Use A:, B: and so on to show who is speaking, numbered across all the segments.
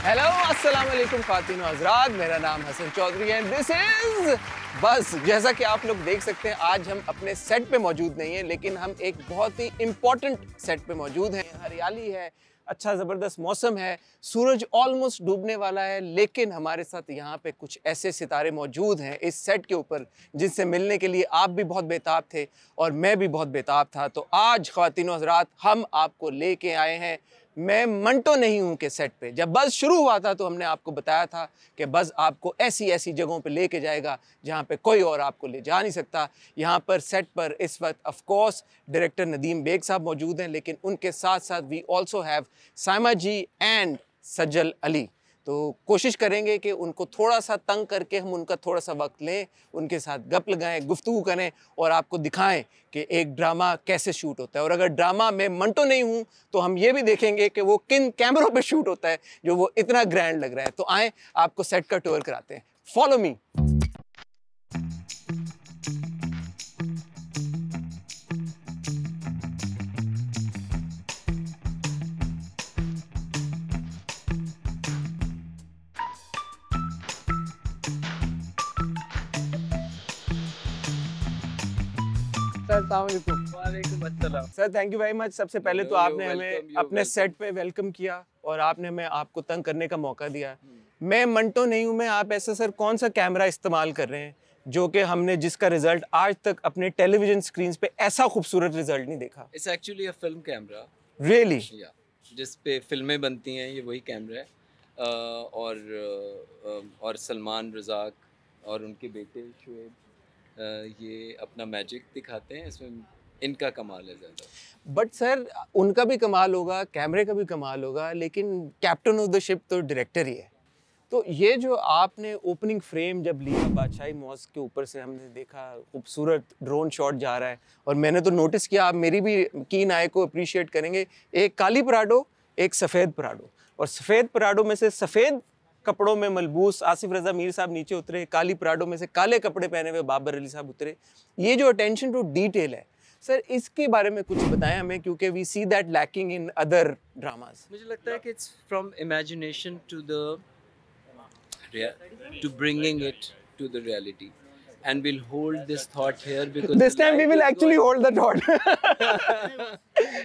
A: Hello अस्सलाम वालेकुम ख़वातीन व हज़रात, मेरा नाम हसन चौधरी है। दिस इज़ बस। जैसा कि आप लोग देख सकते हैं, आज हम अपने सेट पे मौजूद नहीं हैं, लेकिन हम एक बहुत ही इम्पॉर्टेंट सेट पे मौजूद हैं। हरियाली है, अच्छा ज़बरदस्त मौसम है, सूरज ऑलमोस्ट डूबने वाला है, लेकिन हमारे साथ यहाँ पे कुछ ऐसे सितारे मौजूद हैं इस सेट के ऊपर जिनसे मिलने के लिए आप भी बहुत बेताब थे और मैं भी बहुत बेताब था। तो आज ख़वातीन व हज़रात हम आपको लेके आए हैं मैं मंटो नहीं हूँ के सेट पे। जब बज़ शुरू हुआ था तो हमने आपको बताया था कि बज़ आपको ऐसी ऐसी जगहों पे लेके जाएगा जहाँ पे कोई और आपको ले जा नहीं सकता। यहाँ पर सेट पर इस वक्त of course director Nadeem Baig साहब मौजूद हैं, लेकिन उनके साथ साथ we also have Saima ji and Sajal Aly. तो कोशिश करेंगे कि उनको थोड़ा सा तंग करके हम उनका थोड़ा सा वक्त लें, उनके साथ गप लगाएं, गुफ्तगू करें और आपको दिखाएं कि एक ड्रामा कैसे शूट होता है। और अगर ड्रामा में मंटो नहीं हूँ तो हम ये भी देखेंगे कि वो किन कैमरों पे शूट होता है जो वो इतना ग्रैंड लग रहा है। तो आएँ आपको सेट का टूर कराते हैं। Follow me. Sir thank you very much. सबसे पहले तो आपने हमें अपने सेट पे वेलकम किया और आपने हमें आपको तंग करने का मौका दिया। मैं मंटो नहीं हूँ मैं, आप ऐसे सर कौन सा कैमरा इस्तेमाल कर रहे हैं जो कि हमने जिसका रिजल्ट आज तक अपने टेलीविजन स्क्रीन पे ऐसा खूबसूरत रिजल्ट नहीं देखा?
B: It's actually a film camera.
A: Really?
B: या जिस पे फिल्में बनती हैं, ये वही कैमरा है। और सलमान रज़ाक और उनके बेटे शुएब ये अपना मैजिक दिखाते हैं इसमें। इनका कमाल है ज़्यादा।
A: बट सर उनका भी कमाल होगा, कैमरे का भी कमाल होगा, लेकिन कैप्टन ऑफ द शिप तो डायरेक्टर ही है। तो ये जो आपने ओपनिंग फ्रेम जब लिया बादशाही मॉस्क के ऊपर से, हमने देखा खूबसूरत ड्रोन शॉट जा रहा है और मैंने तो नोटिस किया, आप मेरी भी कीन आई को अप्रिशिएट करेंगे, एक काली पराडो एक सफ़ेद पराडो, और सफ़ेद पराडो में से सफ़ेद कपड़ों में मलबूस आसिफ रज़ा मीर साहब नीचे उतरे, काली पराडो में से काले कपड़े पहने हुए बाबर अली साहब उतरे। ये जो अटेंशन टू डिटेल है सर, इसके बारे में कुछ बताएं हमें, क्योंकि we see that lacking in other dramas.
B: मुझे लगता है कि it's from imagination to bringing it to the reality, and we'll hold this thought here because
A: this time we will actually hold the thought.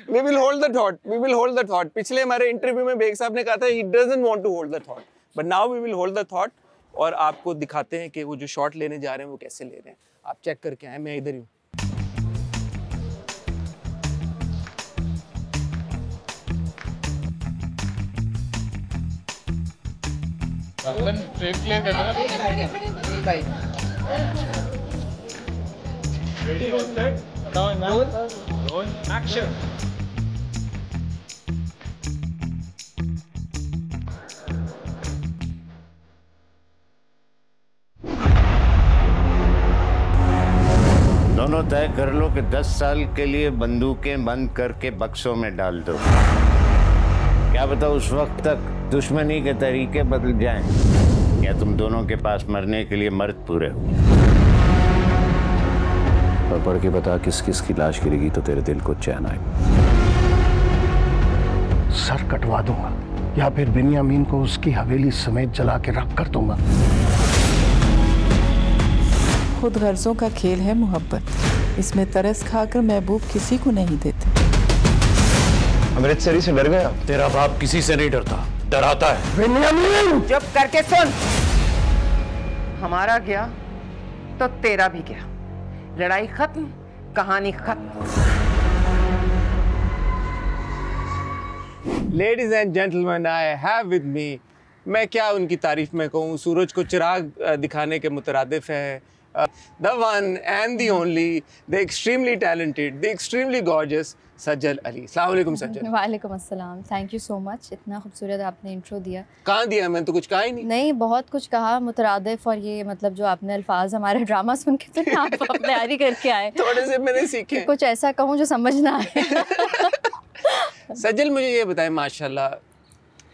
A: we will hold the thought. पिछले हमारे interview में बेग साहब ने कहा था he doesn't want to hold the thought, but now we will hold the thought और आपको दिखाते हैं कि वो जो शॉट लेने जा रहे हैं वो कैसे ले रहे हैं। आप चेक करके आए, मैं इधर ही हूँ।
C: दोनों तय कर लो कि 10 साल के लिए बंदूकें बंद करके बक्सों में डाल दो। क्या पता उस वक्त तक दुश्मनी के तरीके बदल जाएं, या तुम दोनों के पास मरने के लिए मर्द पूरे हो।
D: और पढ़ के बता किस किस की लाश गिरेगी तो तेरे दिल को चैन आए।
E: सर कटवा दूंगा या फिर बिन्यामीन को उसकी हवेली समेत जला के रख कर दूंगा।
F: खुद गर्जों का खेल है मोहब्बत, इसमें तरस खाकर महबूब किसी को नहीं देते।
E: अमृतसरी से डर गया?
D: तेरा बाप किसी से नहीं डरता, डराता है।
E: बिन्यामीन!
G: चुप करके सुन। हमारा गया तो तेरा भी गया। लड़ाई खत्म, कहानी खत्म।
A: Ladies and gentleman, I have with me, मैं क्या उनकी तारीफ में कहूँ, सूरज को चिराग दिखाने के मुतरादिफ है। The one and the only, the extremely talented, the extremely gorgeous सज्जल अली। अस्सलाम वालेकुम सज्जल।
H: वालेकुम अस्सलाम। थैंक यू सो मच, इतना खूबसूरत आपने इंट्रो दिया।
A: कहाँ दिया? मैंने तो कुछ कहा ही नहीं।
H: नहीं, बहुत कुछ कहा, मुतरादिफ, और ये मतलब जो आपने अल्फाज हमारे ड्रामा सुन के तो आप तैयारी करके आए।
A: थोड़े से मैंने सीखे।
H: कुछ ऐसा कहूँ जो समझ ना आए।
A: सज्जल, मुझे ये बताएं, माशाल्लाह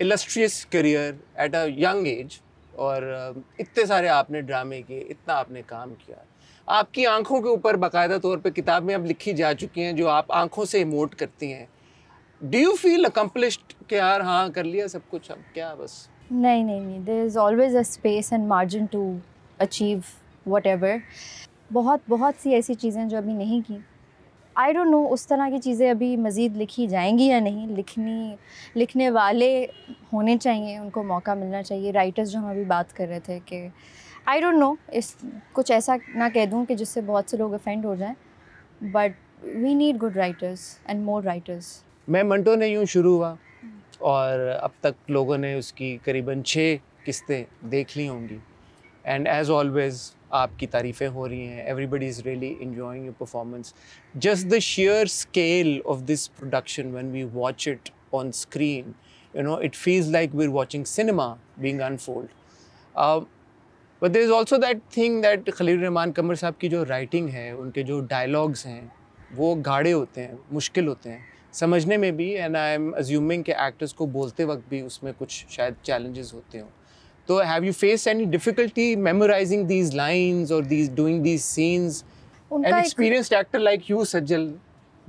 A: illustrious career at a young age, और इतने सारे आपने ड्रामे किए, इतना आपने काम किया, आपकी आंखों के ऊपर बाकायदा तौर पे किताब में अब लिखी जा चुकी हैं जो आप आंखों से इमोट करती हैं। डू यू फील अकम्पलिश्ड कि यार हाँ कर लिया सब कुछ, अब क्या बस?
H: नहीं, there is always a space and margin to achieve whatever. बहुत सी ऐसी चीज़ें जो अभी नहीं की, आई डोंट नो उस तरह की चीज़ें अभी मज़ीद लिखी जाएंगी या नहीं। लिखने वाले होने चाहिए, उनको मौका मिलना चाहिए। राइटर्स जो हम अभी बात कर रहे थे कि आई डोंट नो, इस कुछ ऐसा ना कह दूं कि जिससे बहुत से लोग ऑफेंड हो जाएं, but we need good writers and more writers.
A: मैं मंटो ने यूँ शुरू हुआ और अब तक लोगों ने उसकी करीबन 6 किस्तें देख ली होंगी, एंड एज ऑलवेज आपकी तारीफ़ें हो रही हैं। Everybody is really enjoying your performance. Just the sheer scale of this production when we watch it on screen, you know, it feels like we're watching cinema being unfold. But there is also that thing that Khalil Rehman Qamar साहब की जो writing है, उनके जो dialogues हैं वो गाढ़े होते हैं, मुश्किल होते हैं समझने में भी, एंड आई एम अज्यूमिंग कि एक्टर्स को बोलते वक्त भी उसमें कुछ शायद चैलेंजेस होते हों। तो have you faced any difficulty memorising these lines और doing these scenes? An experienced actor like you Sajal,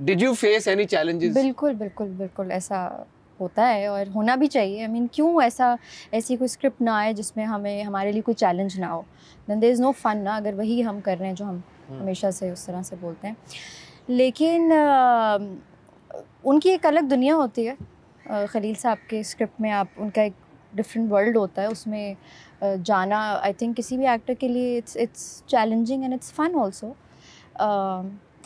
A: did you face any challenges?
H: बिल्कुल ऐसा होता है और होना भी चाहिए। आई मीन क्यों ऐसी कोई स्क्रिप्ट ना आए जिसमें हमारे लिए कोई चैलेंज ना हो, then there is no fun ना, अगर वही हम कर रहे हैं जो हम हमेशा से उस तरह से बोलते हैं। लेकिन उनकी एक अलग दुनिया होती है। खलील साहब के स्क्रिप्ट में आप उनका एक डिफरेंट वर्ल्ड होता है, उसमें जाना आई थिंक किसी भी एक्टर के लिए it's challenging and it's fun also.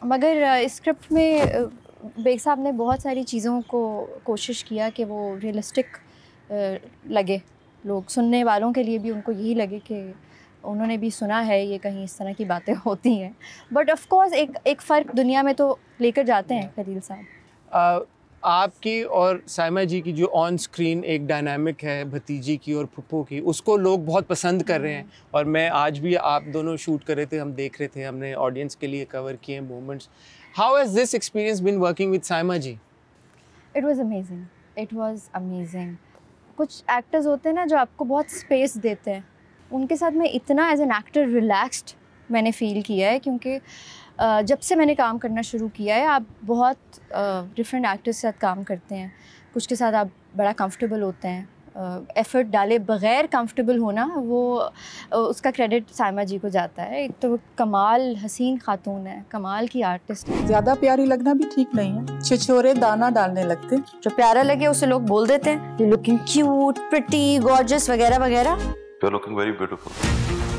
H: मगर स्क्रिप्ट में बेग साहब ने बहुत सारी चीज़ों को कोशिश किया कि वो रियलिस्टिक लगे, लोग सुनने वालों के लिए भी उनको यही लगे कि उन्होंने भी सुना है ये कहीं इस तरह की बातें होती हैं। बट ऑफ कोर्स एक फ़र्क दुनिया में तो लेकर जाते हैं खलील साहब।
A: आपकी और साइमा जी की जो ऑन स्क्रीन एक डायनामिक है भतीजी की और फुप्पो की, उसको लोग बहुत पसंद कर रहे हैं। और मैं आज भी आप दोनों शूट कर रहे थे, हम देख रहे थे, हमने ऑडियंस के लिए कवर किए moments. How has this experience been working with Saima ji?
H: It was amazing. कुछ एक्टर्स होते हैं ना जो आपको बहुत स्पेस देते हैं, उनके साथ मैं इतना एज एन एक्टर रिलैक्स्ड मैंने फ़ील किया है, क्योंकि जब से मैंने काम करना शुरू किया है आप बहुत डिफरेंट एक्टर्स के साथ काम करते हैं, कुछ के साथ आप बड़ा कंफर्टेबल होते हैं। एफ़र्ट डाले बग़ैर कंफर्टेबल होना, वो उसका क्रेडिट साइमा जी को जाता है। एक तो कमाल हसीन खातून है, कमाल की आर्टिस्ट है।
F: ज्यादा प्यारी लगना भी ठीक नहीं है, छिछोरे दाना डालने लगते।
H: जो प्यारा लगे उसे लोग बोल देते हैं you looking cute, pretty, gorgeous वगैरह वगैरह।
I: You are looking very beautiful.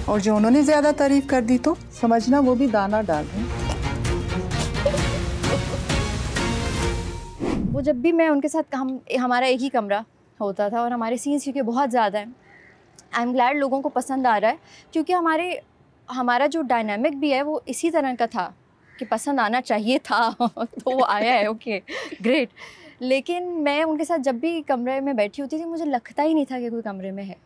F: और जो उन्होंने ज्यादा तारीफ कर दी तो समझना वो भी दाना डाल रहे हैं।
H: वो जब भी मैं उनके साथ हमारा एक ही कमरा होता था और हमारे सीन्स क्योंकि बहुत ज़्यादा हैं, आई एम ग्लैड लोगों को पसंद आ रहा है, क्योंकि हमारा जो डायनामिक भी है वो इसी तरह का था कि पसंद आना चाहिए था तो वो आया है, ओके ग्रेट। लेकिन मैं उनके साथ जब भी कमरे में बैठी होती थी मुझे लगता ही नहीं था कि कोई कमरे में है।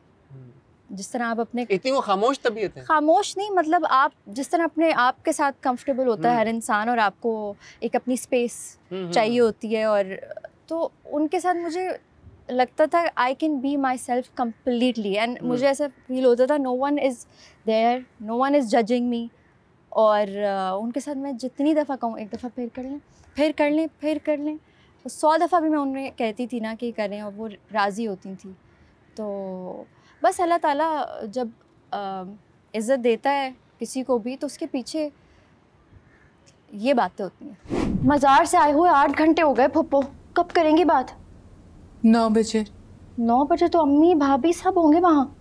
H: जिस तरह आप अपने
A: इतनी वो खामोश तबीयत है, खामोश
H: नहीं मतलब आप जिस तरह अपने आप के साथ कंफर्टेबल होता है हर इंसान, और आपको एक अपनी स्पेस चाहिए होती है, और तो उनके साथ मुझे लगता था I can be myself completely, and मुझे ऐसा फील होता था no one is there, no one is judging me. और उनके साथ मैं जितनी दफ़ा कहूँ, एक दफ़ा फिर कर लें, फिर कर लें, फिर कर लें, 100 दफ़ा भी मैं उन्हें कहती थी ना कि करें, और वो राज़ी होती थी। तो बस अल्लाह ताला जब इज़्ज़त देता है किसी को भी तो उसके पीछे ये बातें होती हैं। मज़ार से आए हुए 8 घंटे हो गए फुप्पो, कब करेंगी बात?
F: 9 बजे।
H: 9 बजे तो अम्मी भाभी सब होंगे वहाँ।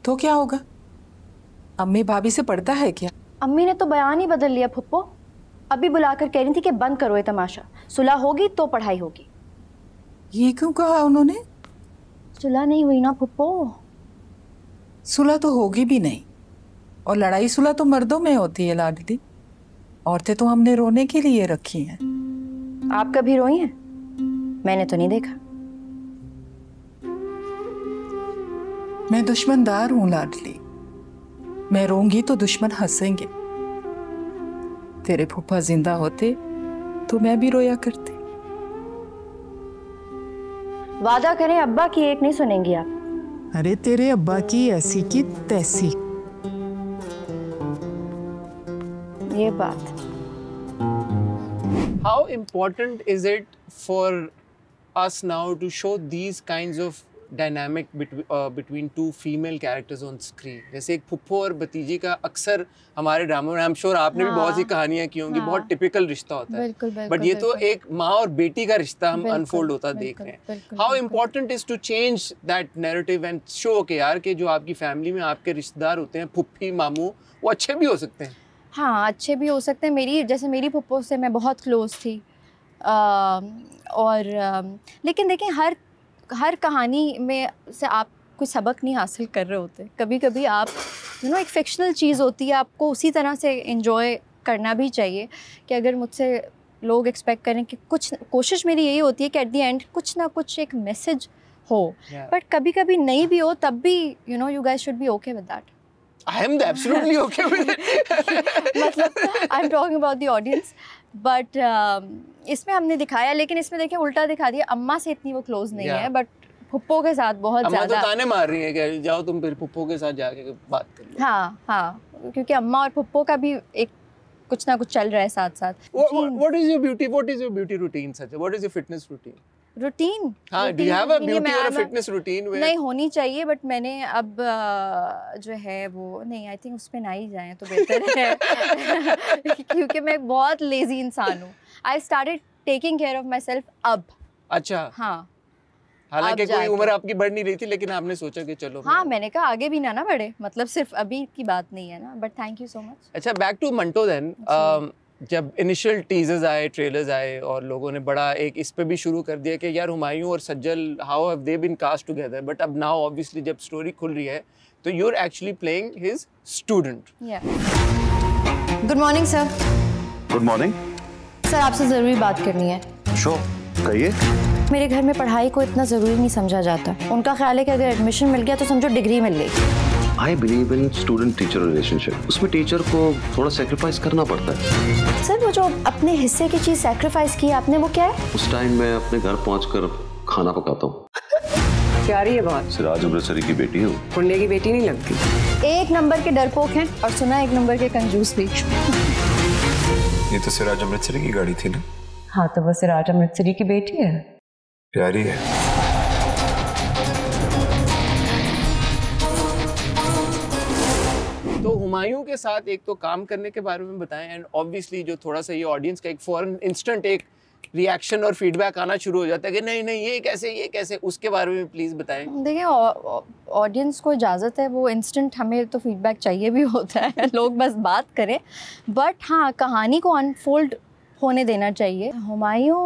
F: तो क्या होगा, अम्मी भाभी से पड़ता है क्या?
H: अम्मी ने तो बयान ही बदल लिया फुप्पो, अभी बुलाकर कह रही थी कि बंद करो ये तमाशा, सुलह होगी तो पढ़ाई होगी।
F: ये क्यों कहा उन्होंने?
H: सुलह नहीं हुई ना फुप्पो।
F: सुलह तो होगी भी नहीं, और लड़ाई सुलह तो मर्दों में होती है लाडली, औरतें तो हमने रोने के लिए रखी हैं।
H: आप कभी रोई हैं? मैंने तो नहीं देखा।
F: मैं दुश्मनदार हूं लाडली, मैं रोऊंगी तो दुश्मन हंसेंगे। तेरे फूफा जिंदा होते तो मैं भी रोया करती।
H: वादा करें अब्बा की एक नहीं सुनेंगी आप।
F: अरे तेरे अब्बा की ऐसी की तैसी।
H: ये बात।
A: How important is it for us now to show these kinds of dynamic between two female characters on screen? जैसे एक फुप्पो और भतीजी का अक्सर हमारे ड्रामा में, आई एम श्योर आपने भी बहुत सी कहानियां की होंगी, बहुत टिपिकल रिश्ता होता है, बट ये तो एक माँ और बेटी का रिश्ता हम अनफोल्ड होता देख रहे हैं। How important is to change that narrative and show के यार कि जो आपकी फैमिली में आपके रिश्तेदार होते हैं, फुप्पी मामू, वो अच्छे भी हो सकते हैं।
H: हाँ, अच्छे भी हो सकते हैं। मेरी फुप्पो से मैं बहुत क्लोज थी, लेकिन देखिए हर कहानी में से आप कोई सबक नहीं हासिल कर रहे होते। कभी कभी आप एक फ़िक्शनल चीज़ होती है, आपको उसी तरह से एंजॉय करना भी चाहिए कि अगर मुझसे लोग एक्सपेक्ट करें कि कुछ, कोशिश मेरी यही होती है कि एट द एंड कुछ ना कुछ एक मैसेज हो, बट कभी कभी नहीं भी हो, तब भी you guys should be okay with that.
A: I am absolutely okay with it.
H: मतलब I'm talking about the audience, but इसमें हमने दिखाया, लेकिन इसमें देखिए उल्टा दिखा दिया। अम्मा से इतनी वो क्लोज नहीं है, बट फुप्पो के साथ बहुत ज़्यादा।
A: अम्मा तो ताने मार रही है कि जाओ तुम फिर फुप्पो के साथ जाके बात कर लो।
H: हाँ, क्योंकि अम्मा और फुप्पो का भी एक कुछ ना कुछ चल रहा है साथ साथ।
A: What is your beauty routine such? What is your fitness routine?
H: Routine?
A: हाँ, do you have a beauty or a fitness routine?
H: नहीं, होनी चाहिए, बट मैंने अब जो है वो नहीं, आई थिंक उस पे ना ही जाएं तो बेहतर है क्योंकि मैं बहुत लेजी इंसान हूँ। I started taking care of my self अब।
A: अच्छा।
H: हाँ,
A: हालांकि कोई उम्र आपकी बढ़ नहीं रही थी, लेकिन आपने सोचा कि चलो।
H: हाँ, मैंने कहा आगे भी ना बढ़े, मतलब सिर्फ अभी की बात नहीं है ना, but thank you so much.
A: अच्छा, बैक टू मंटो देन। जब इनिशियल टीजर्स आए, ट्रेलर्स आए और लोगों ने बड़ा एक इस पे भी शुरू कर दिया कि यार हुमायूं और Sajal, how have they been cast together, but अब नाउ ऑब्वियसली जब स्टोरी खुल रही है तो you are actually playing his student.
H: Good morning sir.
I: Good morning
H: sir, आपसे ज़रूरी बात करनी है।
I: शो कहिए।
H: मेरे घर में पढ़ाई को इतना ज़रूरी नहीं समझा जाता। उनका ख्याल है कि अगर एडमिशन मिल गया तो समझो डिग्री मिल गई।
D: I believe in student teacher relationship. उसमें टीचर को थोड़ा सेक्रीफाइस करना पड़ता है।
H: सर, वो जो अपने हिस्से की चीज़ सेक्रीफाइस की आपने, वो क्या है?
D: उस टाइम मैं अपने घर पहुंचकर खाना पकाता हूँ।
G: क्या रही है बात?
D: सिराज अमृतसरी की बेटी हो।
G: पुण्य की बेटी नहीं लगती।
H: एक नंबर के डरपोक हैं और सुना एक नंबर के कंजूस भी।
J: ये तो सिराज अमृतसरी की गाड़ी थी ना?
K: हाँ, तो वो सिराज अमृतसरी की बेटी है।
J: प्यारी है।
A: तो हुमायूं के साथ एक तो काम करने के बारे में बताएं, एंड ऑब्वियसली जो थोड़ा सा ये ऑडियंस का एक फौरन इंस्टेंट एक रिएक्शन और फीडबैक आना शुरू हो जाता है कि नहीं ये कैसे, उसके बारे में प्लीज़ बताएं।
H: देखिए, ऑडियंस को इजाज़त है, वो इंस्टेंट, हमें तो फीडबैक चाहिए भी होता है, लोग बस बात करें, बट हाँ, कहानी को अनफोल्ड होने देना चाहिए। हुमायूं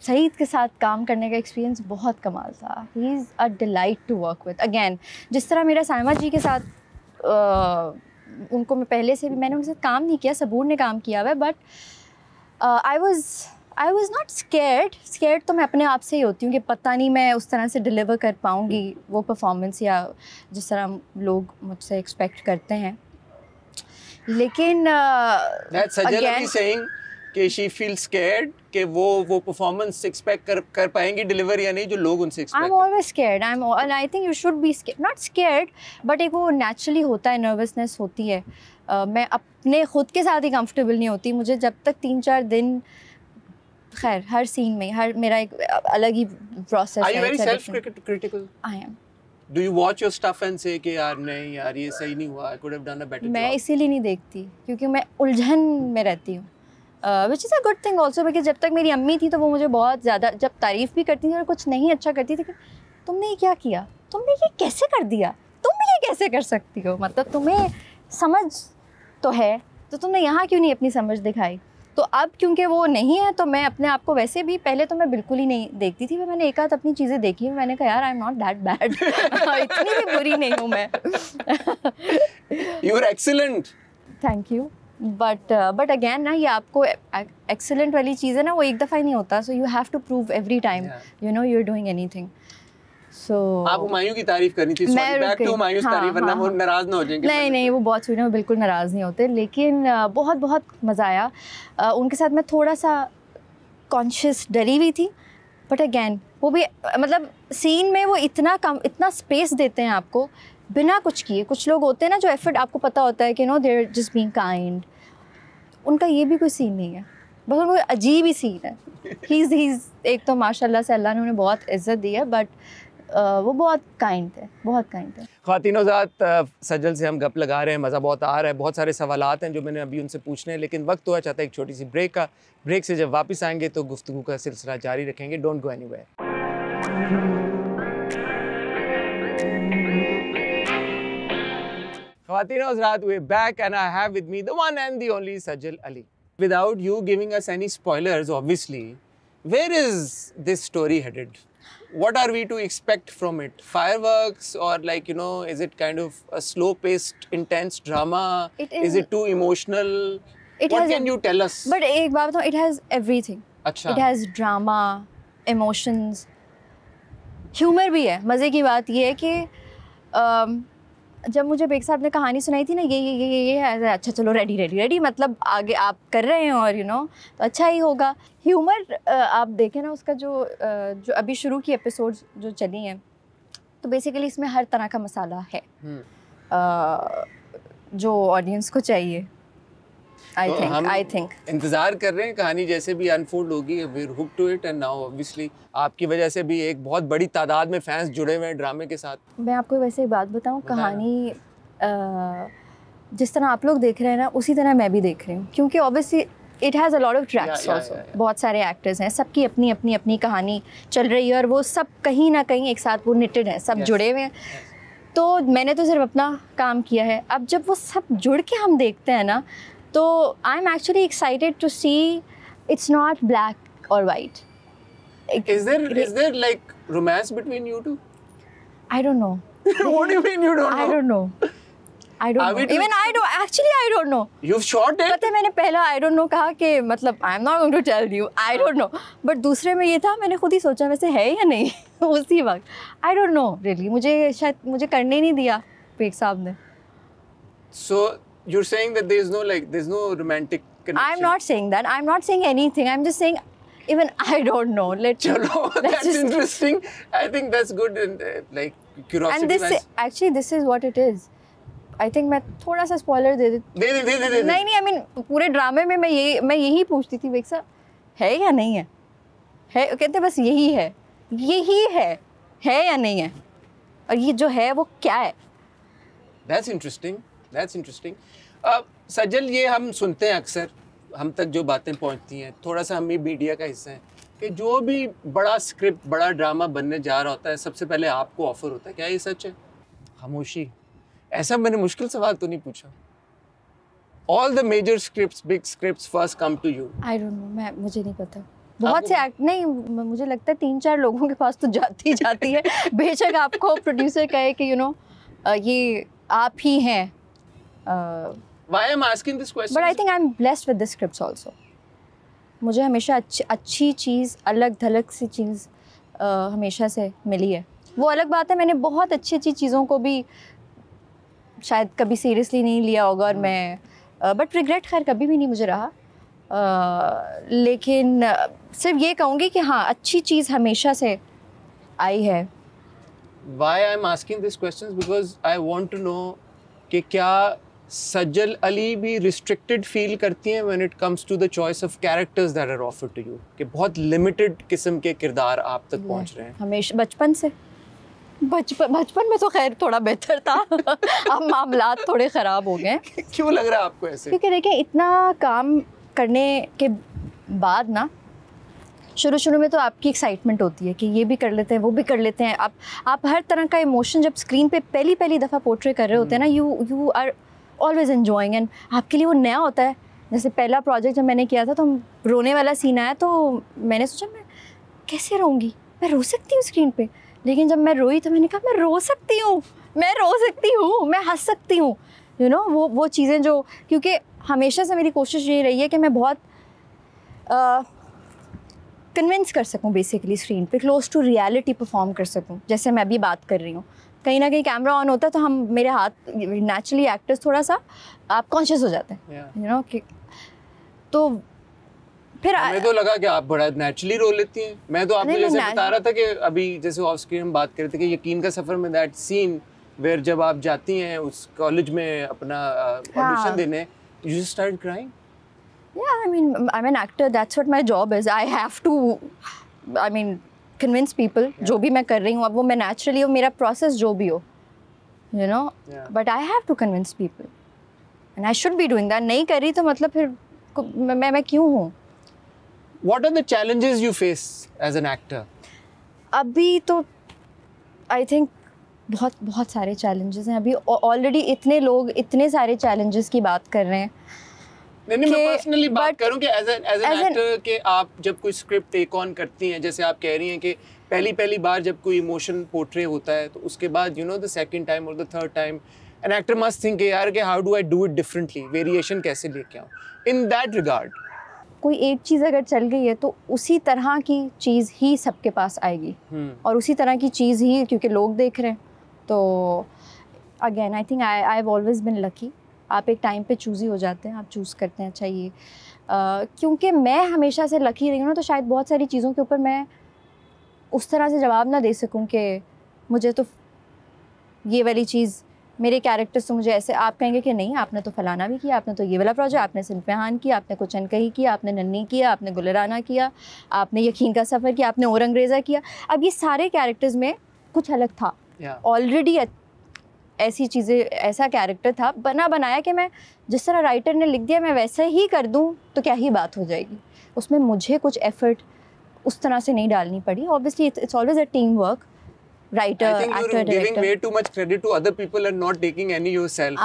H: सईद के साथ काम करने का एक्सपीरियंस बहुत कमाल था। He is a delight to work with. Again, जिस तरह मेरा साइमा जी के साथ उनको मैं पहले से भी, मैंने उनके साथ काम नहीं किया, सबूर ने काम किया हुआ है, but I was not scared तो मैं अपने आप से ही होती हूँ कि पता नहीं मैं उस तरह से डिलीवर कर पाऊँगी वो परफॉर्मेंस या जिस तरह लोग मुझसे एक्सपेक्ट करते हैं। लेकिन
A: कि she feels scared कि वो परफॉर्मेंस एक्सपेक्ट कर पाएंगी डिलीवर या नहीं जो लोग उनसे expect.
H: I'm always scared. And I think you should be scared. Not scared, but एक वो नेचुरली होता है, नर्वसनेस होती है। मैं अपने खुद के साथ ही कंफर्टेबल नहीं होती। मुझे जब तक 3-4 दिन, खैर हर सीन में मेरा एक अलग ही प्रोसेस है।
A: Are you very self-critical?
H: I am.
A: Do you watch your stuff and say कि यार नहीं यार ये सही नहीं हुआ, I could have done a better job?
H: मैं इसीलिए नहीं देखती क्योंकि मैं उलझन में रहती हूँ। Which is a good thing also, because जब तक मेरी अम्मी थी तो वो मुझे बहुत ज़्यादा जब तारीफ़ भी करती थी और कुछ नहीं अच्छा करती थी कि तुमने ये क्या किया, तुमने ये कैसे कर दिया, तुम भी ये कैसे कर सकती हो, मतलब तुम्हें समझ तो है तो तुमने यहाँ क्यों नहीं अपनी समझ दिखाई। तो अब क्योंकि वो नहीं है तो मैं अपने आप को, वैसे भी पहले तो मैं बिल्कुल ही नहीं देखती थी, मैंने एक आध अपनी चीज़ें देखी, मैंने कहा यार I am not that bad इतनी भी बुरी नहीं हूँ मैं।
A: You are excellent.
H: Thank you. But again ना, ये आपको एक्सीलेंट वाली चीज़ है ना, वो एक दफ़ा ही नहीं होता, so you have to prove every time you know you are doing anything. So
A: आप हुमायूं की तारीफ करनी थी, सॉरी, बैक टू हुमायूं की तारीफ, वरना वो नाराज़ ना हो जाएंगे।
H: नहीं, वो बहुत स्वीट है, वो बिल्कुल नाराज़ नहीं होते, लेकिन बहुत मज़ा आया उनके साथ। मैं थोड़ा सा कॉन्शियस डरी हुई थी, बट अगेन वो भी मतलब सीन में वो इतना स्पेस देते हैं आपको बिना कुछ किए। कुछ लोग होते हैं ना जो एफर्ट आपको पता होता है कि no they're just being kind, उनका ये भी कोई सीन नहीं है, बस उनको अजीब ही सीन है। ही एक तो माशाल्लाह से अल्लाह ने उन्हें बहुत इज्जत दी है, बट वो बहुत काइंड थे, बहुत काइंड थे।
A: ख़वातीनो ज़ात, सजल से हम गप लगा रहे हैं, मज़ा बहुत आ रहा है, बहुत सारे सवालात हैं जो मैंने अभी उनसे पूछने हैं, लेकिन वक्त हुआ चाहता है एक छोटी सी ब्रेक का। ब्रेक से जब वापस आएंगे तो गुफ्तगू का सिलसिला जारी रखेंगे। Don't go anywhere. ख़वातीनो Hazrat, we're back and I have with me the one and the only Sajal Ali. Without you giving us any spoilers, obviously, where is this story headed? What are we to expect from it? Fireworks, or like, you know, is it kind of a slow-paced, intense drama? Is it too emotional? What can you tell us?
H: But एक बात बताऊँ, it has everything.
A: अच्छा.
H: It has drama, emotions, humor भी है। मज़े की बात ये है कि जब मुझे बेग साहब ने कहानी सुनाई थी ना, ये है, अच्छा चलो रेडी मतलब आगे आप कर रहे हैं और यू नो तो अच्छा ही होगा। ह्यूमर आप देखें ना, उसका जो अभी शुरू की एपिसोड जो चली हैं, तो बेसिकली इसमें हर तरह का मसाला है जो ऑडियंस को चाहिए। आई थिंक
A: इंतज़ार कर रहे हैं कहानी जैसे भी अनफोल्ड होगी, we are hooked to it and now obviously आपकी वजह से भी एक बहुत बड़ी तादाद में फैंस जुड़े हुए हैं ड्रामे के साथ।
H: मैं आपको वैसे एक बात बताऊं, कहानी जिस तरह आप लोग देख रहे हैं ना, उसी तरह मैं भी देख रही हूँ, क्योंकि obviously it has a lot of tracks also. बहुत सारे एक्टर्स हैं, सबकी अपनी अपनी अपनी कहानी चल रही है और वो सब कहीं ना कहीं एक साथ वो निटेड हैं, सब जुड़े हुए हैं। तो मैंने तो सिर्फ अपना काम किया है। अब जब वो सब जुड़ के हम देखते हैं ना, तो I am actually excited to see it's not black और white.
A: Is there like romance between you two?
H: I don't know.
A: What do you mean you don't know?
H: I don't know. Even I don't know.
A: You've shot it?
H: पता है, मैंने पहला I don't know कहा कि मतलब I'm not going to tell you. I don't know. But दूसरे में ये था, मैंने खुद ही सोचा वैसे है या नहीं उसी वक्त। I don't know really. मुझे करने नहीं दिया पेक साहब ने।
A: So you're saying that there's no romantic connection?
H: I'm not saying that. I'm not saying anything. I'm just saying even I don't know.
A: Chalo, that's interesting. I think that's good and like curiosity.
H: And this is what it is. I think मैं थोड़ा सा spoiler दे नहीं, I mean पूरे ड्रामे में मैं यही पूछती थी वेक्सा, है या नहीं है, कहते बस यही है या नहीं है, और ये जो है वो क्या है।
A: That's interesting. सजल, ये हम सुनते हैं अक्सर, हम तक जो बातें पहुंचती हैं, थोड़ा सा हम भी मीडिया का हिस्सा है कि जो भी बड़ा स्क्रिप्ट, बड़ा ड्रामा बनने जा रहा होता है, सबसे पहले आपको ऑफर होता है। क्या ये सच है? खामोशी। ऐसा मैंने मुश्किल सवाल तो नहीं पूछा। All the major scripts, big scripts first come to you.
H: I don't know, मुझे नहीं पता। बहुत से नहीं, मुझे लगता है 3-4 लोगों के पास तो जाती है। बेशक आपको प्रोड्यूसर कहे कि ये आप ही हैं।
A: Why I'm asking this question?
H: But I think I'm blessed with the scripts also. मुझे हमेशा अच्छी चीज़, अलग थलग सी चीज़ हमेशा से मिली है। वो अलग बात है, मैंने बहुत अच्छी चीज़ों को भी शायद कभी सीरियसली नहीं लिया होगा, और मैं बट रिग्रेट खैर कभी भी नहीं मुझे रहा। लेकिन सिर्फ ये कहूँगी कि हाँ, अच्छी चीज़ हमेशा से आई है।
A: Why I'm asking these questions? Because I want to know कि क्या सजल अली भी restricted feel करती हैं when it comes to the choice of characters that are offered to you? कि बहुत limited किस्म के किरदार आप तक पहुँच रहे हैं।
H: हमेशा बचपन में तो खैर थोड़ा बेहतर था। अब मामलात थोड़े ख़राब हो गए।
A: क्यों लग रहा है आपको ऐसे?
H: क्योंकि देखें, इतना काम करने के बाद ना, शुरू में तो आपकी एक्साइटमेंट होती है कि ये भी कर लेते हैं, वो भी कर लेते हैं। आप हर तरह का इमोशन जब स्क्रीन पे पहली दफ़ा पोर्ट्रे कर रहे होते हैं ना, you are always enjoying, and आपके लिए वो नया होता है। जैसे पहला प्रोजेक्ट जब मैंने किया था, तो रोने वाला सीन आया, तो मैंने सोचा मैं कैसे रोऊंगी, मैं रो सकती हूँ स्क्रीन पे। लेकिन जब मैं रोई तो मैंने कहा मैं रो सकती हूँ, मैं हंस सकती हूँ। वो चीज़ें जो, क्योंकि हमेशा से मेरी कोशिश ये रही है कि मैं बहुत कन्विंस कर सकूं बेसिकली स्क्रीन पे, क्लोज टू रियलिटी परफॉर्म कर सकूं। जैसे मैं अभी बात कर रही हूँ, कहीं ना कहीं कैमरा ऑन होता है तो हम, मेरे हाथ, नेचुरली एक्टर्स थोड़ा सा आप कॉन्शियस हो जाते हैं, कि तो फिर
A: हमें तो लगा कि आप बड़ा नेचुरली रो लेती हैं। मैं तो आपको जैसे बता रहा था कि अभी जैसे ऑफ स्क्रीन हम बात कर रहे थे कि यकीन का सफ़र में दैट सीन where जब आप जाती हैं उस कॉलेज में अपना ऑडिशन देने, you just started crying?
H: Yeah, I mean, I'm an actor. That's what my job is. I have to, I mean, convince people. जो भी मैं कर रही हूँ, अब वो मैं naturally हो, मेरा process जो भी हो, you know. But I have to convince people, and I should be doing that. नहीं कर रही तो मतलब फिर मैं क्यों हूँ?
A: What are the challenges you face as an actor?
H: अभी तो I think बहुत सारे challenges हैं. अभी already इतने लोग इतने सारे challenges की बात कर रहे हैं.
A: नहीं, मैं पर्सनली बात करूं कि एज एन एक्टर के आप जब कोई स्क्रिप्ट टेक ऑन करती हैं, जैसे आप कह रही हैं कि पहली बार जब कोई इमोशन पोर्ट्रे होता है तो उसके बाद you know the second time और the third time an actor must think यार कि how do I do it differently, variation कैसे लेके आऊं. इन दैट रिगार्ड
H: कोई एक चीज़ अगर चल गई है तो उसी तरह की चीज़ ही सबके पास आएगी और उसी तरह की चीज़ ही क्योंकि लोग देख रहे हैं. तो again I think I have always been lucky. आप एक टाइम पे चूज़ी हो जाते हैं, आप चूज़ करते हैं अच्छा ये क्योंकि मैं हमेशा से लकी रही हूँ ना, तो शायद बहुत सारी चीज़ों के ऊपर मैं उस तरह से जवाब ना दे सकूँ कि मुझे तो ये वाली चीज़ मेरे कैरेक्टर्स तो मुझे ऐसे, आप कहेंगे कि नहीं आपने तो फलाना भी किया, आपने तो ये वाला प्रोजेक्ट, आपने सिंफहान किया, आपने कुछ अनकही किया, आपने नन्ही किया, आपने गुलराना किया, आपने यकीन का सफ़र किया, आपने औरंगरेज़ा किया. अब ये सारे कैरेक्टर्स में कुछ अलग था ऑलरेडी. ऐसी चीज़ें, ऐसा कैरेक्टर था बना बनाया कि मैं जिस तरह राइटर ने लिख दिया मैं वैसे ही कर दूं तो क्या ही बात हो जाएगी. उसमें मुझे कुछ एफर्ट उस तरह से नहीं डालनी पड़ी. Obviously it's always a team work. Writer, actor, director. I think you're giving
A: way too much credit to other people and not taking any yourself.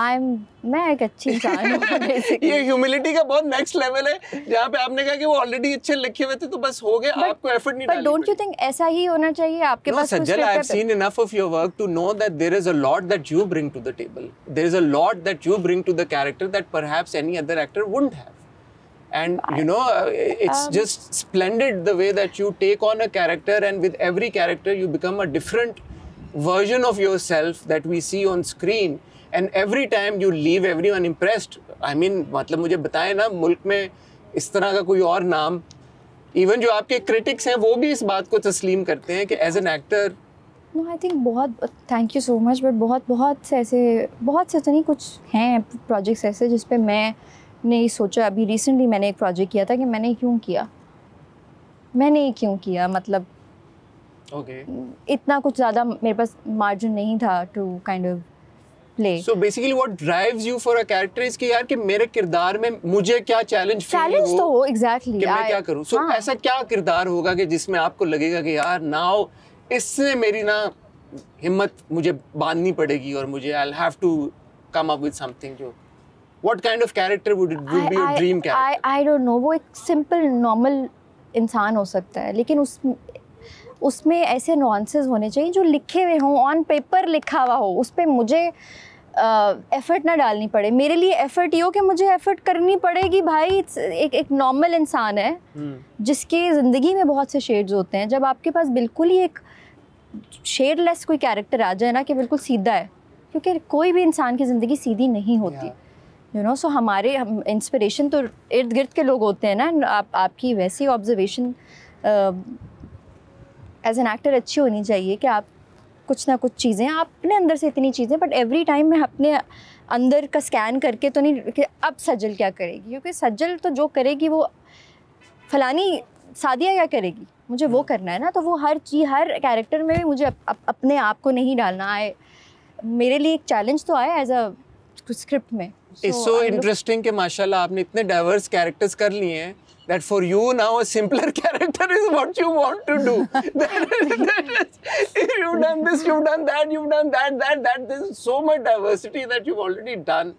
H: मैं एक अच्छी इंसान हूँ basically.
A: ये humility का बहुत next level है जहाँ पे आपने कहा कि वो already अच्छे लिखे हुए थे तो बस हो गया, आपको effort नहीं डालनी.
H: But don't you think ऐसा ही होना चाहिए आपके पास?
A: No, Sajjal, I've seen enough of your work to know that there is a lot that you bring to the table. There is a lot that you bring to the character that perhaps any other actor wouldn't have. And you know, it's just splendid the way that you take on a character, and with every character you become a different version of yourself that we see on screen, and every time you leave everyone impressed. I mean, मतलब मुझे बताएं ना, मुल्क में इस तरह का कोई और नाम, even जो आपके critics हैं वो भी इस बात को तस्लीम करते हैं कि as an actor.
H: No, I think बहुत thank you so much, but बहुत से ऐसे तो नहीं, कुछ हैं projects ऐसे जिस पे मैं नहीं सोचा. अभी रिसेंटली मैंने एक प्रोजेक्ट किया था कि मैंने क्यों किया मतलब इतना कुछ ज़्यादा मेरे पास मार्जिन नहीं था to kind of play.
A: So basically what drives you for a character is कि यार कि मेरे किरदार में मुझे क्या चैलेंज
H: तो हो एग्जैक्टली
A: कि मैं क्या करूँ. सो ऐसा क्या किरदार होगा कि जिसमें आपको लगेगा कि यार नाउ इससे मेरी ना हिम्मत मुझे बांधनी पड़ेगी और मुझे I will have to come up with something. जो What kind of character would be your dream character?
H: I don't know. वो एक simple normal इंसान हो सकता है, लेकिन उसमें ऐसे nuances होने चाहिए जो लिखे हुए हों, on paper लिखा हुआ हो, उस पर मुझे effort ना डालनी पड़े. मेरे लिए effort ये हो कि मुझे effort करनी पड़ेगी. भाई एक normal इंसान है जिसके ज़िंदगी में बहुत से shades होते हैं. जब आपके पास बिल्कुल ही एक shadeless कोई character आ जाए ना कि बिल्कुल सीधा है, क्योंकि कोई भी इंसान की ज़िंदगी सीधी नहीं होती. यू नो, सो हमारे इंस्पिरेशन तो इर्द गिर्द के लोग होते हैं ना. आपकी वैसी ऑब्जर्वेशन एज एन एक्टर अच्छी होनी चाहिए कि आप कुछ ना कुछ चीज़ें, अपने अंदर से इतनी चीज़ें, बट एवरी टाइम मैं अपने अंदर का स्कैन करके तो नहीं कि अब सज्जल क्या करेगी, क्योंकि सज्जल तो जो करेगी वो फलानी सादिया क्या करेगी, मुझे वो करना है ना. तो वो हर कैरेक्टर में भी मुझे अपने आप को नहीं डालना आए. मेरे लिए एक चैलेंज तो आया एज अ स्क्रिप्ट में.
A: It's so interesting कि माशाल्लाह आपने इतने diverse characters कर लिए हैं that for you now a simpler character is what you want to do. You've done this, you've done that, you've done that. There's so much diversity that you've already done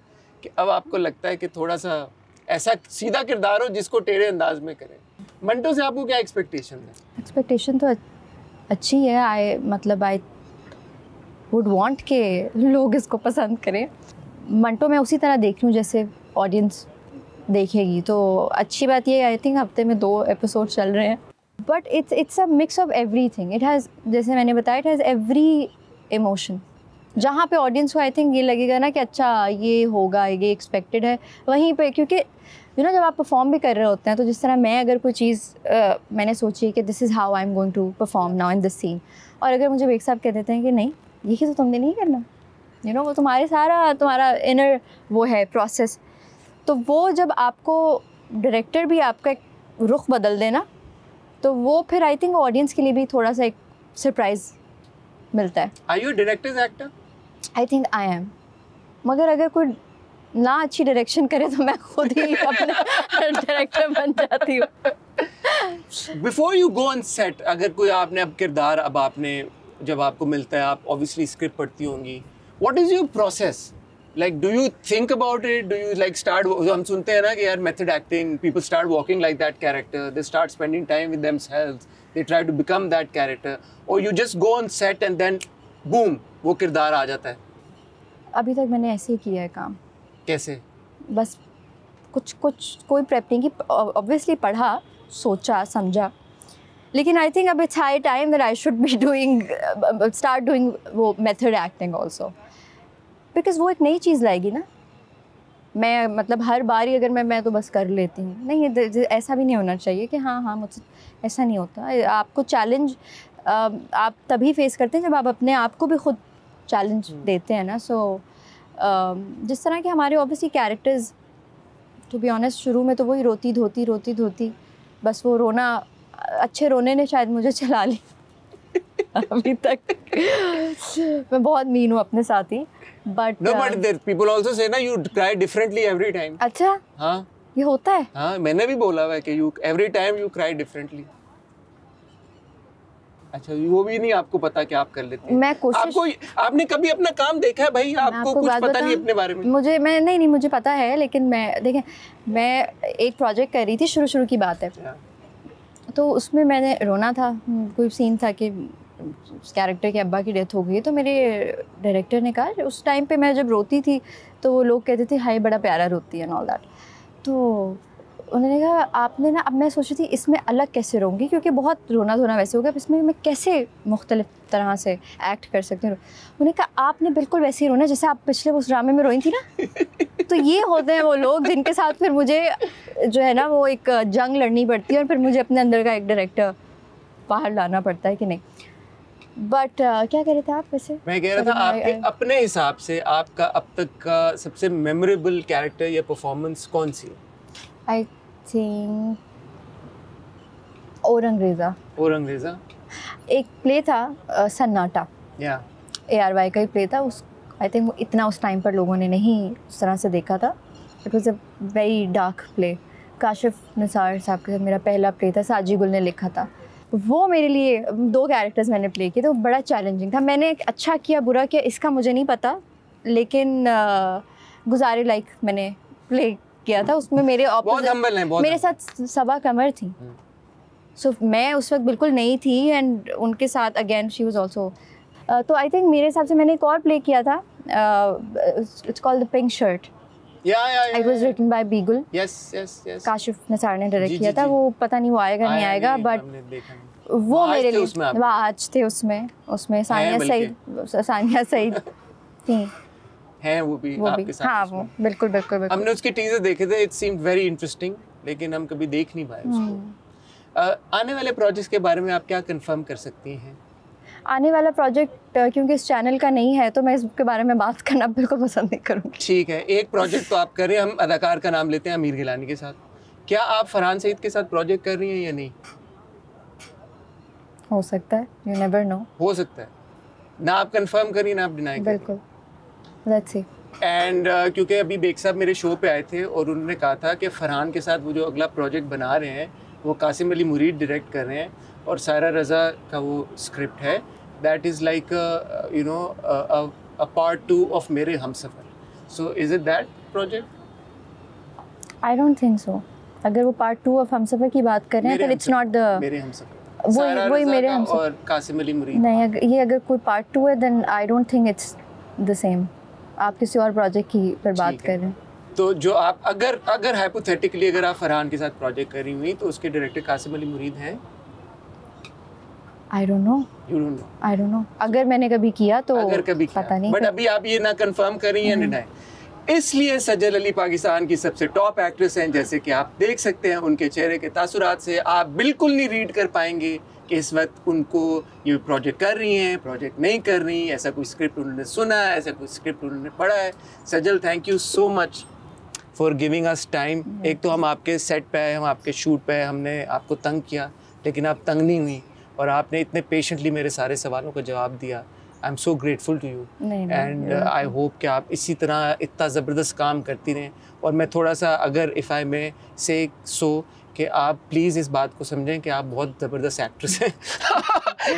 A: कि अब आपको लगता है कि थोड़ा सा ऐसा सीधा किरदार हो जिसको टेढ़े अंदाज में करें. मंटो से आपको क्या एक्सपेक्टेशन है?
H: एक्सपेक्टेशन तो अच्छी है. आई वुड वांट के लोग इसको पसंद करें. मंटो मैं उसी तरह देख रही हूँ जैसे ऑडियंस देखेगी, तो अच्छी बात ये आई थिंक हफ्ते में 2 एपिसोड चल रहे हैं. But it's a mix of everything. It has, जैसे मैंने बताया, इट हैज़ एवरी इमोशन. जहाँ पे ऑडियंस को आई थिंक ये लगेगा ना कि अच्छा ये होगा, ये एक्सपेक्टेड है, वहीं पे क्योंकि यू नो जब आप परफॉर्म भी कर रहे होते हैं तो जिस तरह मैं अगर कोई चीज़ मैंने सोची है कि this is how I am going to perform now in this scene, और अगर मुझे वेक साहब कह देते हैं कि नहीं ये तो तुमने नहीं करना, यू नो, वो तुम्हारा इनर वो है प्रोसेस। तो वो जब आपको डायरेक्टर भी आपका एक रुख बदल देना, तो वो फिर आई थिंक ऑडियंस के लिए भी थोड़ा सा एक सरप्राइज मिलता है।
A: Are you director's actor?
H: I think I am, मगर अगर कोई ना अच्छी डायरेक्शन करे तो मैं खुद ही अपना डायरेक्टर बन जाती हूँ।
A: Before you go on set, अगर कोई आपने अब किरदार अब आपने जब आपको मिलता है, आप ऑब्वियसली स्क्रिप्ट पढ़ती होंगी, what is your process? Like do you think about it? Do you like start, हम सुनते हैं ना कि यार method acting, people start walking like that character, they start spending time with themselves, they try to become that character, और you just go on set and then boom वो किरदार आ जाता है?
H: अभी तक मैंने ऐसे ही किया है काम।
A: कैसे?
H: बस कुछ कोई प्रेप नहीं की, ऑब्वियसली पढ़ा, सोचा, समझा, लेकिन आई थिंक अब it's high time that I should be start doing वो मेथड एक्टिंग ऑल्सो, बिकॉज वो एक नई चीज़ लाएगी ना। मैं मतलब हर बार ही अगर मैं तो बस कर लेती हूँ, नहीं, ऐसा भी नहीं होना चाहिए कि हाँ मुझसे ऐसा नहीं होता। आपको चैलेंज आप तभी फेस करते हैं जब आप अपने आप को भी खुद चैलेंज देते हैं ना। सो जिस तरह के हमारे obviously characters, to be honest, शुरू में तो वही रोती धोती, बस वो रोना, अच्छे रोने ने शायद मुझे चला ली अभी तक। मैं बहुत मीन हूँ अपने साथ ही, but
A: no, but there people also say ना you cry differently every time.
H: अच्छा,
A: हाँ
H: ये होता है?
A: हाँ, मैंने भी बोला हुआ है कि you every time you cry differently. अच्छा, वो भी नहीं आपको पता कि आप कर लेते हैं?
H: मैं कोशिश,
A: आपने कभी अपना काम देखा है भाई? आपको कुछ पता नहीं अपने बारे में?
H: मुझे पता है, लेकिन मैं एक प्रोजेक्ट कर रही थी, शुरू की बात है, तो उसमें मैंने रोना था। कोई सीन था कि उस कैरेक्टर के अब्बा की डेथ हो गई, तो मेरे डायरेक्टर ने कहा, उस टाइम पे मैं जब रोती थी तो वो लोग कहते थे हाय बड़ा प्यारा रोती है एंड ऑल दैट। तो उन्होंने कहा आपने ना, अब मैं सोची थी इसमें अलग कैसे रहूँगी, क्योंकि बहुत रोना धोना वैसे हो गया, इसमें मैं कैसे मुख्तलिफ तरह से एक्ट कर सकती हूँ। उन्होंने कहा आपने बिल्कुल वैसे ही रोना जैसे आप पिछले उस ड्रामे में रोई थी ना। तो ये होते हैं वो लोग जिनके साथ फिर मुझे जो है ना वो एक जंग लड़नी पड़ती है, और फिर मुझे अपने अंदर का एक डायरेक्टर बाहर लाना पड़ता है कि नहीं। बट क्या कह रहे थे आप वैसे?
A: मैं कह रहा था आपके अपने हिसाब से आपका अब तक का सबसे मेमोरेबल कैरेक्टर या परफॉर्मेंस कौन सी है?
H: आई थिंक औरंगरेज़ा। एक प्ले था सन्नाटा, ARY का ही प्ले था। उस आई थिंक इतना उस टाइम पर लोगों ने नहीं उस तरह से देखा था। It was a very dark play. Kashif Nisar साहब का मेरा पहला प्ले था, साजी गुल ने लिखा था। वो मेरे लिए 2 कैरेक्टर्स मैंने प्ले किए थे, वो बड़ा चैलेंजिंग था। मैंने अच्छा किया बुरा किया इसका मुझे नहीं पता, लेकिन गुजारे लाइक मैंने प्ले किया था। उसमें मेरे ऑपोजिट मेरे साथ सबा कमर थी। सो मैं उस वक्त बिल्कुल नई थी, एंड उनके साथ अगेन शी वाज आल्सो। तो आई थिंक मेरे हिसाब से मैंने एक और प्ले किया था, it's called the pink shirt. It was written by Bee Gul. Kashif Nisar ने डायरेक्ट किया था। वो पता नहीं वो आएगा नहीं आएगा, बट वो मेरे लिए वो आज थे उसमें सानिया सईद थी
A: हैं, वो भी आपके साथ।
H: हाँ, वो बिल्कुल।
A: हमने उसके टीजर देखे थे, इट सीम्ड वेरी इंटरेस्टिंग, लेकिन हम कभी देख नहीं पाए उसको। आने वाले प्रोजेक्ट्स के बारे में आप क्या कंफर्म कर सकती हैं?
H: आने वाला प्रोजेक्ट क्योंकि इस चैनल का नहीं है, तो मैं इसके बारे में बात करना बिल्कुल पसंद नहीं करूँगी।
A: ठीक है, एक प्रोजेक्ट तो आप कर रहे हैं, हम अदाकार का नाम लेते हैं, आमिर गिलानी के साथ। क्या आप फरहान सईद के साथ प्रोजेक्ट कर रही हैं या नहीं?
H: हो सकता है, यू नेवर नो।
A: हो सकता है ना, आप कंफर्म करिए ना आप डिनाई करिए।
H: बिल्कुल, लेट्स सी।
A: एंड क्योंकि अभी बेग साहब मेरे शो पे आए थे और उन्होंने कहा था कि फरहान के साथ वो जो अगला प्रोजेक्ट बना रहे हैं वो कासिम अली मुरीद डायरेक्ट कर रहे हैं, और सायरा रज़ा का वो स्क्रिप्ट है, that is like you know a part 2 of Mere Humsafar. So is it that project?
H: I don't think so. अगर वो पार्ट 2 ऑफ हमसफ़र की बात कर रहे हैं तो इट्स नॉट द
A: मेरे हमसफ़र,
H: वही मेरे हमसफ़र
A: और कासिम अली मुरीद।
H: नहीं, ये अगर कोई पार्ट 2 है then I don't think it's the same. आप किसी और प्रोजेक्ट की पर बात कर रहे हैं।
A: तो जो आप अगर हाइपोथेटिकली अगर आप फरहान के साथ प्रोजेक्ट करी हुई तो उसके डायरेक्टर कासिम अली मुरीद हैं?
H: I don't know.
A: You don't know.
H: I don't know. अगर मैंने कभी किया तो
A: अगर कभी
H: पता नहीं।
A: बट अभी आप ये ना कंफर्म करी या डिनाई। इसलिए सजल अली पाकिस्तान की सबसे टॉप एक्ट्रेस हैं। जैसे कि आप देख सकते हैं उनके चेहरे के तासुरात से आप बिल्कुल नहीं रीड कर पाएंगे कि इस वक्त उनको ये प्रोजेक्ट कर रही हैं, प्रोजेक्ट नहीं कर रही, ऐसा कोई स्क्रिप्ट उन्होंने सुना है, ऐसा कोई स्क्रिप्ट उन्होंने पढ़ा है। Sajal, thank you so much for giving us time. एक तो हम आपके सेट पे आए, हम आपके शूट पे आए, हमने आपको तंग किया, लेकिन आप तंग नहीं हुई और आपने इतने पेशेंटली मेरे सारे सवालों का जवाब दिया। I am so grateful to you and I hope कि आप इसी तरह इतना ज़बरदस्त काम करती रहें। और मैं थोड़ा सा, अगर इफ़ आई मे से सो, कि आप प्लीज़ इस बात को समझें कि आप बहुत ज़बरदस्त एक्ट्रेस हैं।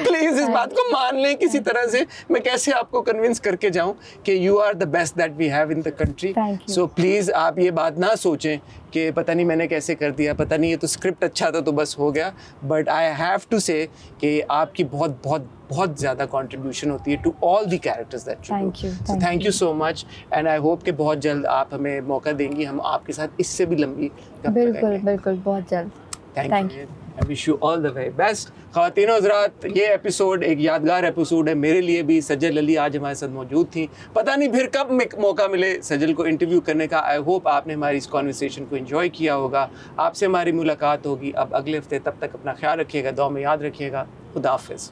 A: प्लीज़ इस बात को मान लें किसी तरह से। मैं कैसे आपको कन्विंस करके जाऊं कि you are the best that we have in the country. So please आप ये बात ना सोचें कि पता नहीं मैंने कैसे कर दिया, पता नहीं ये तो स्क्रिप्ट अच्छा था तो बस हो गया। बट आई हैव टू से कि आपकी बहुत बहुत बहुत ज़्यादा कंट्रीब्यूशन होती है to all the characters that you do. So thank you so much and I hope कि बहुत जल्द आप हमें मौका देंगी, हम आपके साथ इससे भी लंबी।
H: बिल्कुल बिल्कुल, बहुत जल्द।
A: Thank you. I wish you all the very best। ख़वातीनो हज़रात, ये एपिसोड एक यादगार एपिसोड है मेरे लिए भी। सजल अली आज हमारे साथ मौजूद थी। पता नहीं फिर कब मौका मिले सजल को इंटरव्यू करने का। आई होप आपने हमारी इस कॉन्वर्सेशन को एंजॉय किया होगा। आपसे हमारी मुलाकात होगी अब अगले हफ्ते। तब तक अपना ख्याल रखिएगा, दुआ में याद रखिएगा। खुदा हाफ़िज़।